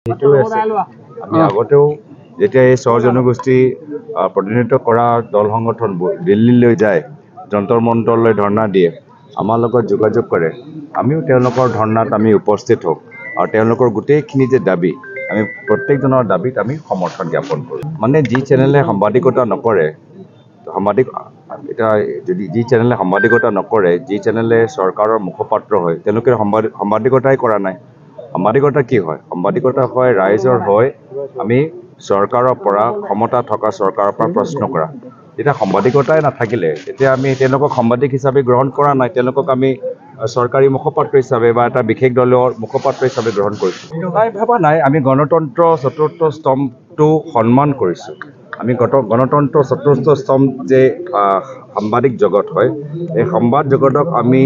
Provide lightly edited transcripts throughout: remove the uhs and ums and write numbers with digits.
আমি আগতেও যেতিয়া এই স্ব জনগোষ্ঠী প্ৰতিনিধিত্ব কৰা দল সংগঠন দিল্লীলৈ যায়, যন্তৰ মন্তৰলৈ ধৰ্ণা দিয়ে, আমাৰ লগত যোগাযোগ কৰে, আমিও তেওঁলোকৰ ধৰ্ণাত আমি উপস্থিত হওঁ আৰু তেওঁলোকৰ গোটেইখিনি যে দাবী, আমি প্ৰত্যেকজনৰ দাবীত আমি সমৰ্থন জ্ঞাপন কৰোঁ। মানে যি চেনেলে সাংবাদিকতা নকৰে, এতিয়া যদি যি চেনেলে সাংবাদিকতা নকৰে, যি চেনেলে চৰকাৰৰ মুখপাত্ৰ হয়, তেওঁলোকে সাংবাদিকতাই কৰা নাই। সাংবাদিকতা কি হয়? সাংবাদিকতা হয় ৰাইজৰ হৈ আমি চৰকাৰৰ পৰা, ক্ষমতা থকা চৰকাৰৰ পৰা প্ৰশ্ন কৰা। যেতিয়া সাংবাদিকতাই নাথাকিলে, তেতিয়া আমি তেওঁলোকক সাংবাদিক হিচাপে গ্ৰহণ কৰা নাই, তেওঁলোকক আমি চৰকাৰী মুখপাত্ৰ হিচাপে বা এটা বিশেষ দলৰ মুখপাত্ৰ হিচাপে গ্ৰহণ কৰিছোঁ। নাই, ভাবা নাই। আমি গণতন্ত্ৰ চতুৰ্থ স্তম্ভটো সন্মান কৰিছোঁ। আমি গণতন্ত্ৰ চতুৰ্থ স্তম্ভ যে সাংবাদিক জগত হয়, এই সংবাদ জগতক আমি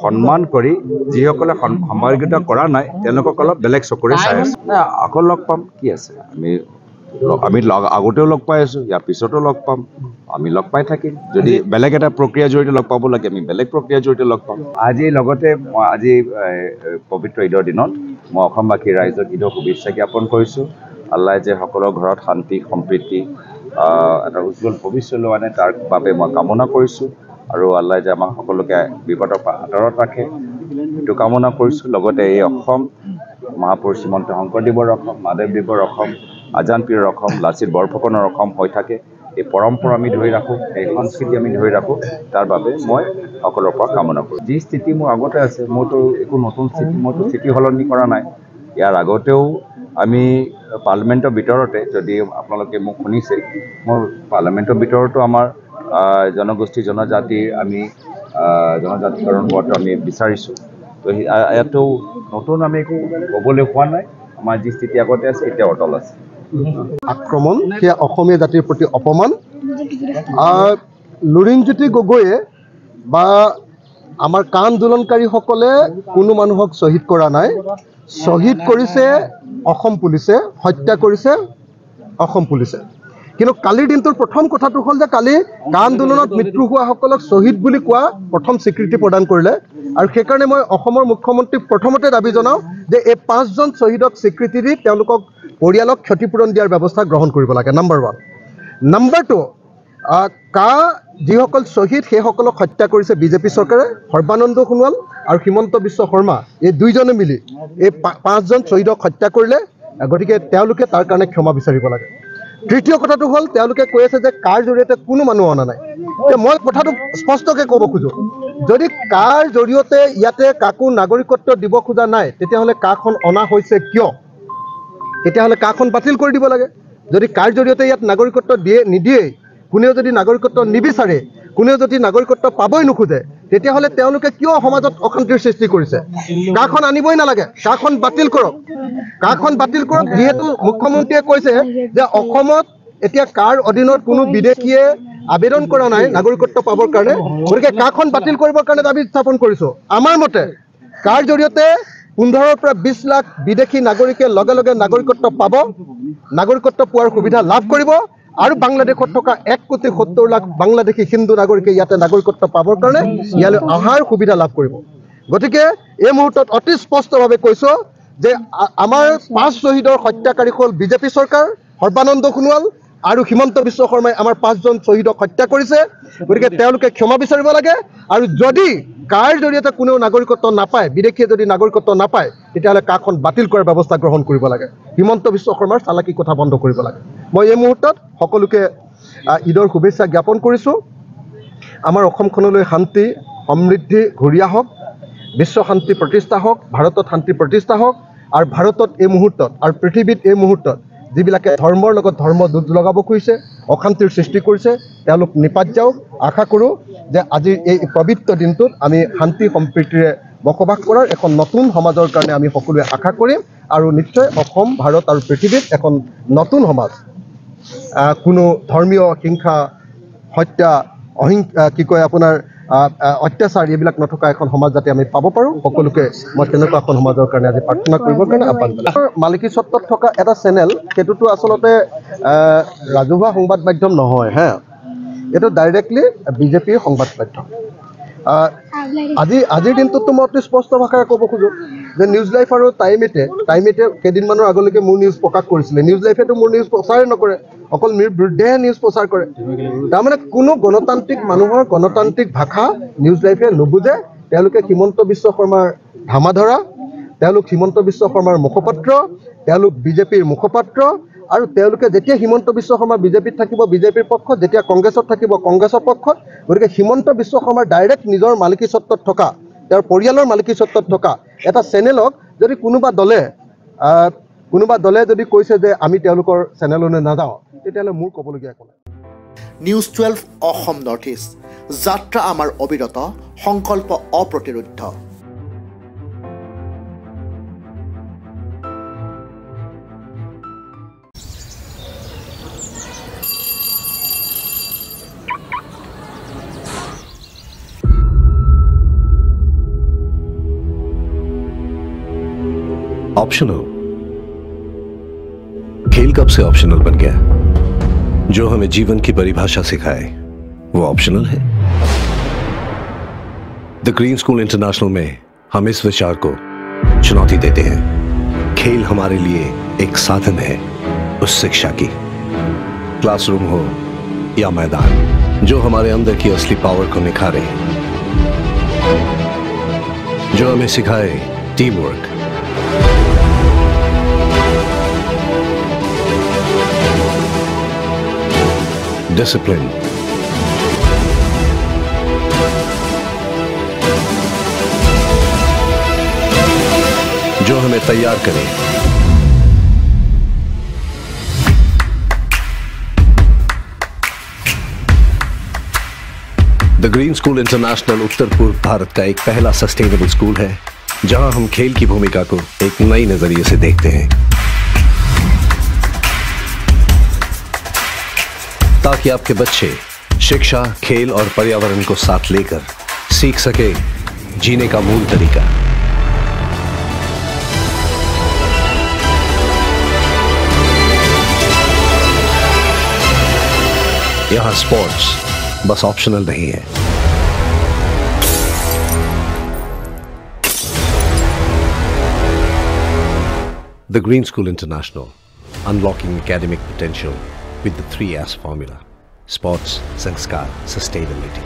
সন্মান কৰি যিসকলে সাংবাদিকতা কৰা নাই, তেওঁলোকক অলপ বেলেগ চকুৰে চাই আছোঁ। আকৌ লগ পাম, কি আছে? আমি আগতেও লগ পাই আছোঁ, ইয়াৰ পিছতো লগ পাম, আমি লগ পাই থাকিম। যদি বেলেগ এটা প্ৰক্ৰিয়া জৰিয়তে লগ পাব লাগে, আমি বেলেগ প্ৰক্ৰিয়া জৰিয়তে লগ পাম। আজি লগতে আজি পবিত্ৰ ঈদৰ দিনত মই অসমবাসী ৰাইজক ঈদৰ শুভেচ্ছা জ্ঞাপন কৰিছোঁ। আল্লাই যে সকলৰ ঘৰত শান্তি সম্প্ৰীতি এটা উজ্জ্বল ভৱিষ্যতলৈ আনে, তাৰ বাবে মই কামনা কৰিছোঁ। আৰু আল্লাই যে আমাক সকলোকে বিপদৰ পৰা আঁতৰত ৰাখে, সেইটো কামনা কৰিছোঁ। লগতে এই অসম মহাপুৰুষ শ্ৰীমন্ত শংকৰদেৱৰ অসম, মাধৱদেৱৰ অসম, আজান পীৰৰ অসম, লাচিত বৰফুকনৰ অসম হৈ থাকে। এই পৰম্পৰা আমি ধৰি ৰাখোঁ, এই সংস্কৃতি আমি ধৰি ৰাখোঁ, তাৰ বাবে মই সকলোৰে পৰা কামনা কৰোঁ। যি স্থিতি মোৰ আগতে আছে, মোৰতো একো নতুন স্থিতি সলনি কৰা নাই। ইয়াৰ আগতেও আমি পাৰ্লিমেণ্টৰ ভিতৰতে, যদি আপোনালোকে মোক শুনিছে, মোৰ পাৰ্লিমেণ্টৰ ভিতৰতো আমাৰ জনগোষ্ঠী জনজাতিৰ আমি জনজাতিকৰণ হোৱাটো আমি বিচাৰিছোঁ। তো ইয়াতো নতুন আমি একো ক'বলৈ হোৱা নাই। আমাৰ যি স্থিতি আগতে আছে, এতিয়া অটল আছে। আক্ৰমণ, সেয়া অসমীয়া জাতিৰ প্ৰতি অপমান। লুৰিণজ্যোতি গগৈয়ে বা আমাৰ কা আন্দোলনকাৰীসকলে কোনো মানুহক শ্বহীদ কৰা নাই। শ্বহীদ কৰিছে অসম পুলিচে, হত্যা কৰিছে অসম পুলিচে। কিন্তু কালিৰ দিনটোৰ প্ৰথম কথাটো হ'ল যে কালি কা আন্দোলনত মৃত্যু হোৱাসকলক শ্বহীদ বুলি কোৱা প্ৰথম স্বীকৃতি প্ৰদান কৰিলে। আৰু সেইকাৰণে মই অসমৰ মুখ্যমন্ত্ৰীক প্ৰথমতে দাবী জনাওঁ যে এই 5জন শ্বহীদক স্বীকৃতি দি তেওঁলোকক পৰিয়ালক ক্ষতিপূৰণ দিয়াৰ ব্যৱস্থা গ্ৰহণ কৰিব লাগে, নম্বৰ 1। নম্বৰ 2, যিসকল শ্বহীদ সেইসকলক হত্যা কৰিছে বিজেপি চৰকাৰে, সৰ্বানন্দ সোণোৱাল আৰু হিমন্ত বিশ্ব শৰ্মা, এই দুইজনে মিলি এই 5জন শ্বহীদক হত্যা কৰিলে। গতিকে তেওঁলোকে তাৰ কাৰণে ক্ষমা বিচাৰিব লাগে। তৃতীয় কথাটো হ'ল তেওঁলোকে কৈ আছে যে কাৰ জৰিয়তে কোনো মানুহ অনা নাই। মই কথাটো স্পষ্টকৈ ক'ব খোজোঁ, যদি কাৰ জৰিয়তে ইয়াতে কাকো নাগৰিকত্ব দিব খোজা নাই, তেতিয়াহ'লে কাখন অনা হৈছে কিয়? তেতিয়াহ'লে কাখন বাতিল কৰি দিব লাগে। যদি কাৰ জৰিয়তে ইয়াত নাগৰিকত্ব নিদিয়েই, কোনেও যদি নাগৰিকত্ব নিবিচাৰে, কোনেও যদি নাগৰিকত্ব পাবই নোখোজে, তেতিয়াহ'লে তেওঁলোকে কিয় সমাজত অশান্তিৰ সৃষ্টি কৰিছে? কাখন আনিবই নালাগে, কাখন বাতিল কৰক, কাখন বাতিল কৰক। যিহেতু মুখ্যমন্ত্ৰীয়ে কৈছে যে অসমত এতিয়া কাৰ অধীনত কোনো বিদেশীয়ে আবেদন কৰা নাই নাগৰিকত্ব পাবৰ কাৰণে, গতিকে কাখন বাতিল কৰিবৰ কাৰণে দাবী উত্থাপন কৰিছোঁ। আমাৰ মতে কাৰ জৰিয়তে 15 পৰা 20 লাখ বিদেশী নাগৰিকে লগে লগে নাগৰিকত্ব পাব, নাগৰিকত্ব পোৱাৰ সুবিধা লাভ কৰিব, আৰু বাংলাদেশত থকা 1,70,00,000 লাখ বাংলাদেশী হিন্দু নাগৰিকে ইয়াতে নাগৰিকত্ব পাবৰ কাৰণে ইয়ালৈ অহাৰ সুবিধা লাভ কৰিব। গতিকে এই মুহূৰ্তত অতি স্পষ্টভাৱে কৈছোঁ যে আমাৰ 5 শ্বহীদৰ হত্যাকাৰী হ'ল বিজেপি চৰকাৰ, সৰ্বানন্দ সোণোৱাল আৰু হিমন্ত বিশ্ব শৰ্মাই আমাৰ 5জন শ্বহীদক হত্যা কৰিছে। গতিকে তেওঁলোকে ক্ষমা বিচাৰিব লাগে। আৰু যদি কাৰ জৰিয়তে কোনেও নাগৰিকত্ব নাপায়, বিদেশীয়ে যদি নাগৰিকত্ব নাপায়, তেতিয়াহ'লে কাখন বাতিল কৰাৰ ব্যৱস্থা গ্ৰহণ কৰিব লাগে। হিমন্ত বিশ্ব শৰ্মাৰ চালাকি কথা বন্ধ কৰিব লাগে। মই এই মুহূৰ্তত সকলোকে ঈদৰ শুভেচ্ছা জ্ঞাপন কৰিছোঁ। আমাৰ অসমখনলৈ শান্তি সমৃদ্ধি ঘূৰি আহক, বিশ্ব শান্তি প্ৰতিষ্ঠা হওক, ভাৰতত শান্তি প্ৰতিষ্ঠা হওক। আৰু ভাৰতত এই মুহূৰ্তত আৰু পৃথিৱীত এই মুহূৰ্তত যিবিলাকে ধৰ্মৰ লগত ধৰ্ম যুঁজ লগাব খুজিছে, অশান্তিৰ সৃষ্টি কৰিছে, তেওঁলোক নিপাত যাওক। আশা কৰোঁ যে আজিৰ এই পবিত্ৰ দিনটোত আমি শান্তি সম্প্ৰীতিৰে বসবাস কৰাৰ এখন নতুন সমাজৰ কাৰণে আমি সকলোৱে আশা কৰিম। আৰু নিশ্চয় অসম, ভাৰত আৰু পৃথিৱীত এখন নতুন সমাজ, কোনো ধৰ্মীয় হিংসা, হত্যা, অত্যাচাৰ এইবিলাক নথকা এখন সমাজ যাতে আমি পাব পাৰোঁ, সকলোকে মই তেনেকুৱা এখন সমাজৰ কাৰণে আজি প্ৰাৰ্থনা কৰিবৰ কাৰণে আহ্বান জনাইছোঁ। মালিকী স্বত্বত থকা এটা চেনেল, সেইটোতো আচলতে ৰাজহুৱা সংবাদ মাধ্যম নহয়, এইটো ডাইৰেক্টলি বিজেপিৰ সংবাদ মাধ্যম। আজিৰ দিনটোততো মই অতি স্পষ্ট ভাষাৰে ক'ব খোজোঁ যে নিউজ লাইফ আৰু টাইম এইটে কেইদিনমানৰ আগলৈকে মোৰ নিউজ প্ৰকাশ কৰিছিলে। নিউজ লাইফেতো মোৰ নিউজ প্ৰচাৰে নকৰে, অকল মোৰ বিৰুদ্ধেহে নিউজ প্ৰচাৰ কৰে। তাৰমানে কোনো গণতান্ত্ৰিক মানুহৰ গণতান্ত্ৰিক ভাষা নিউজ লাইফে নুবুজে। তেওঁলোকে হিমন্ত বিশ্ব শৰ্মাৰ ধামাধৰা, তেওঁলোক হিমন্ত বিশ্ব শৰ্মাৰ মুখপাত্ৰ, তেওঁলোক বিজেপিৰ মুখপাত্ৰ, আৰু তেওঁলোকে যেতিয়া হিমন্ত বিশ্ব শৰ্মা বিজেপিত থাকিব বিজেপিৰ পক্ষত, যেতিয়া কংগ্ৰেছত থাকিব কংগ্ৰেছৰ পক্ষত। গতিকে হিমন্ত বিশ্ব শৰ্মাৰ ডাইৰেক্ট নিজৰ মালিকী স্বত্বত থকা, তেওঁৰ পৰিয়ালৰ মালিকী স্বত্বত থকা এটা চেনেলক যদি কোনোবা দলে যদি কৈছে যে আমি তেওঁলোকৰ চেনেললৈ নাযাওঁ, তেতিয়াহ'লে মোৰ ক'বলগীয়া একো নাই। নিউজ 12 অসম নৰ্থ ইষ্ট, যাত্ৰা আমাৰ অবিৰত, সংকল্প অপ্ৰতিৰোধ্য। ऑप्शनल? खेल कब से ऑप्शनल बन गया? जो हमें जीवन की परिभाषा सिखाए वो ऑप्शनल है। द ग्रीन स्कूल इंटरनेशनल में हम इस विचार को चुनौती देते हैं। खेल हमारे लिए एक साधन है उस शिक्षा की। क्लासरूम हो या मैदान, जो हमारे अंदर की असली पावर को निखारे, जो हमें सिखाए टीम वर्क, डिसिप्लिन, जो हमें तैयार करे द ग्रीन स्कूल इंटरनेशनल उत्तर पूर्व भारत का एक पहला सस्टेनेबल स्कूल है, जहां हम खेल की भूमिका को एक नई नजरिए से देखते हैं, ताकि आपके बच्चे शिक्षा, खेल और पर्यावरण को साथ लेकर सीख सके जीने का मूल तरीका। यहां स्पोर्ट्स बस ऑप्शनल नहीं है। The green school international, unlocking academic potential with the 3S formula: sports, sanskar, sustainability.